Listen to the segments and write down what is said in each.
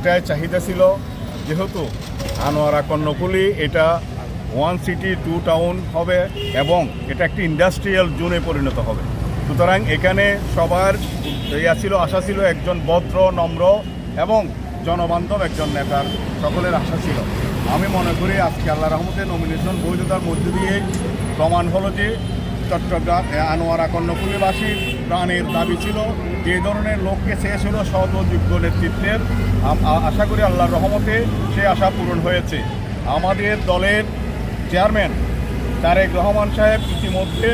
একটাই চাহিদা ছিল, যেহেতু আনোয়ারা কর্ণফুলী এটা 1 সিটি 2 টাউন হবে এবং এটা একটি ইন্ডাস্ট্রিয়াল জোনে পরিণত হবে। সুতরাং এখানে সবার আশা ছিল একজন ভদ্র, নম্র এবং জনবান্ধব একজন নেতার সকলের আশা ছিল। আমি মনে করি আজকে আল্লাহ রহমতের নমিনেশন বৈধতার মধ্য দিয়েই প্রমাণ হলো যে চট্টগ্রাম আনোয়ারা কর্ণফুলীবাসীর প্রাণের দাবি ছিল যে ধরনের লোককে চেয়েছিল সৎ ও যোগ্য নেতৃত্বের। আশা করি আল্লাহর রহমতে সে আশা পূরণ হয়েছে। আমাদের দলের চেয়ারম্যান তারেক রহমান সাহেব ইতিমধ্যে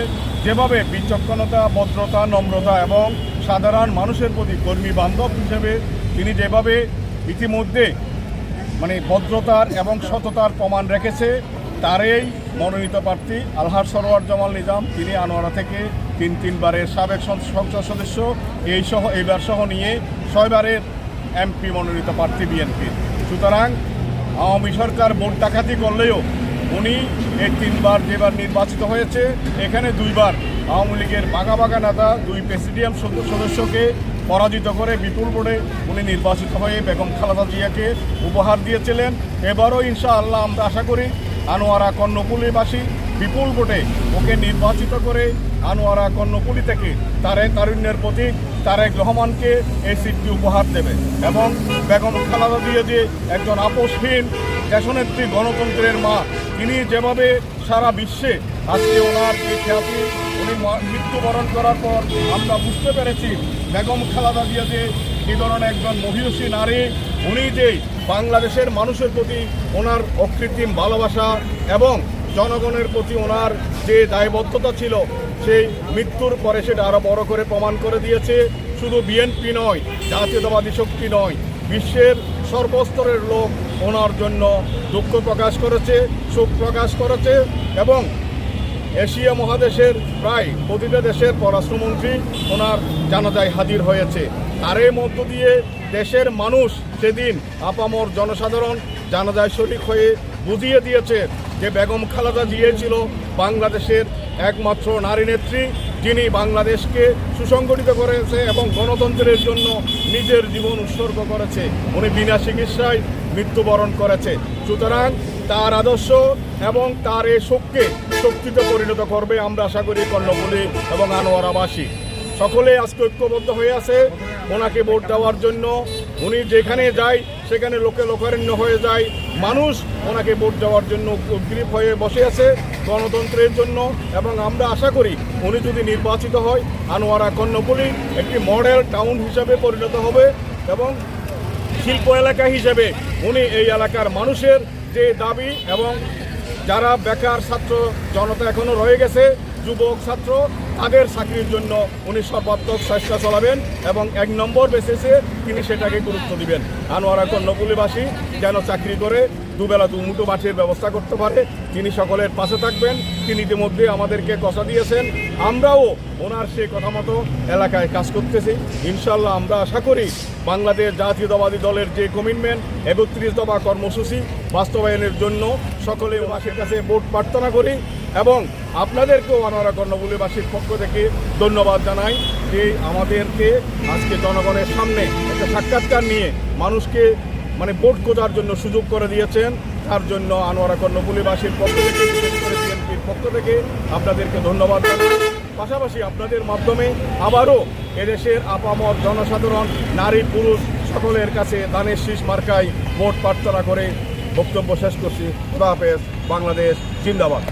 যেভাবে বিচক্ষণতা, ভদ্রতা, নম্রতা এবং সাধারণ মানুষের প্রতি কর্মী বান্ধব হিসেবে তিনি যেভাবে ইতিমধ্যে ভদ্রতার এবং সততার প্রমাণ রেখেছে, তারই মনোনীত প্রার্থী আলহাজ সরওয়ার জামাল নিজাম, তিনি আনোয়ারা থেকে তিনবারের সাবেক সংসদ সদস্য, এইবার সহ নিয়ে 6 বারের এমপি মনোনীত প্রার্থী বিএনপির। সুতরাং আওয়ামী সরকার ভোট ডাকাতি করলেও উনি এই 3 বার যেবার নির্বাচিত হয়েছে, এখানে 2 বার আওয়ামী লীগের বাঘা নেতা 2 প্রেসিডিয়াম সদস্যকে পরাজিত করে বিপুল ভোটে উনি নির্বাচিত হয়ে বেগম খালেদা জিয়াকে উপহার দিয়েছিলেন। এবারও ইনশাআল্লাহ আমরা আশা করি আনোয়ারা কর্ণফুলীবাসী বিপুল ভোটে ওকে নির্বাচিত করে আনোয়ারা কর্ণফুলী থেকে তারুণ্যের প্রতীক তারেক রহমানকে এই সিটটি উপহার দেবে এবং বেগম খালেদা জিয়া যে একজন আপোষহীন দেশনেত্রী, গণতন্ত্রের মা, তিনি যেভাবে সারা বিশ্বে আজকে ওনার যে খ্যাতি, উনি মৃত্যুবরণ করার পর আমরা বুঝতে পেরেছি বেগম খালেদা জিয়া যে এই ধরনের একজন মহিষী নারী, উনি যে বাংলাদেশের মানুষের প্রতি ওনার অকৃত্রিম ভালোবাসা এবং জনগণের প্রতি ওনার যে দায়বদ্ধতা ছিল, সেই মৃত্যুর পরে সেটা আরও বড় করে প্রমাণ করে দিয়েছে। শুধু বিএনপি নয়, জাতীয়তাবাদী শক্তি নয়, বিশ্বের সর্বস্তরের লোক ওনার জন্য দুঃখ প্রকাশ করেছে, শোক প্রকাশ করেছে এবং এশিয়া মহাদেশের প্রায় প্রতিটা দেশের পররাষ্ট্রমন্ত্রী ওনার জানাজায় হাজির হয়েছে। তারই মধ্য দিয়ে দেশের মানুষ সেদিন আপামর জনসাধারণ জানাজায় শরিক হয়ে বুঝিয়ে দিয়েছে যে বেগম খালেদা জিয়া ছিল বাংলাদেশের একমাত্র নারী নেত্রী, যিনি বাংলাদেশকে সুসংগঠিত করেছে এবং গণতন্ত্রের জন্য নিজের জীবন উৎসর্গ করেছে। উনি বিনা চিকিৎসায় মৃত্যুবরণ করেছে। সুতরাং তার আদর্শ এবং তার এই শোককে শক্তিতে পরিণত করবে আমরা আশা করি কর্ণফুলী এবং আনোয়ারাবাসী সকলে আজকে ঐক্যবদ্ধ হয়ে আছে ওনাকে ভোট দেওয়ার জন্য। উনি যেখানে যায় সেখানে লোকারণ্য হয়ে যায়, মানুষ ওনাকে ভোট দেওয়ার জন্য উদ্গ্রীব হয়ে বসে আছে গণতন্ত্রের জন্য। এবং আমরা আশা করি উনি যদি নির্বাচিত হয়, আনোয়ারা কর্ণফুলী একটি মডেল টাউন হিসাবে পরিণত হবে এবং শিল্প এলাকা হিসেবে উনি এই এলাকার মানুষের যে দাবি এবং যারা বেকার ছাত্র জনতা এখনও রয়ে গেছে, যুবক ছাত্র, তাদের চাকরির জন্য উনি সর্বাত্মক চেষ্টা চালাবেন এবং 1 নম্বর বেসিসে তিনি সেটাকে গুরুত্ব দিবেন। আনোয়ারা কর্ণফুলীবাসী যেন চাকরি করে দুবেলা দুমুঠো মাটির ব্যবস্থা করতে পারে, তিনি সকলের পাশে থাকবেন। তিনি ইতিমধ্যে আমাদেরকে কথা দিয়েছেন, আমরাও ওনার সেই কথা মতো এলাকায় কাজ করতেছি। ইনশাল্লাহ আমরা আশা করি বাংলাদেশ জাতীয়তাবাদী দলের যে কমিটমেন্ট 31 দফা কর্মসূচি বাস্তবায়নের জন্য সকলে ওনার কাছে ভোট প্রার্থনা করি এবং আপনাদেরকেও আনোয়ারা কর্ণফুলীবাসীর পক্ষ থেকে ধন্যবাদ জানাই যে আমাদেরকে আজকে জনগণের সামনে একটা সাক্ষাৎকার নিয়ে মানুষকে ভোট খোঁজার জন্য সুযোগ করে দিয়েছেন। তার জন্য আনোয়ারা কর্ণফুলীবাসীর পক্ষ থেকে, বিশেষ করে বিএনপির পক্ষ থেকে আপনাদেরকে ধন্যবাদ জানাই। পাশাপাশি আপনাদের মাধ্যমে আবারও এদেশের আপামর জনসাধারণ, নারী পুরুষ সকলের কাছে ধানের শীষ মার্কায় ভোট প্রার্থনা করে বক্তব্য শেষ করছি। খুদা হাফেজ। বাংলাদেশ জিন্দাবাদ।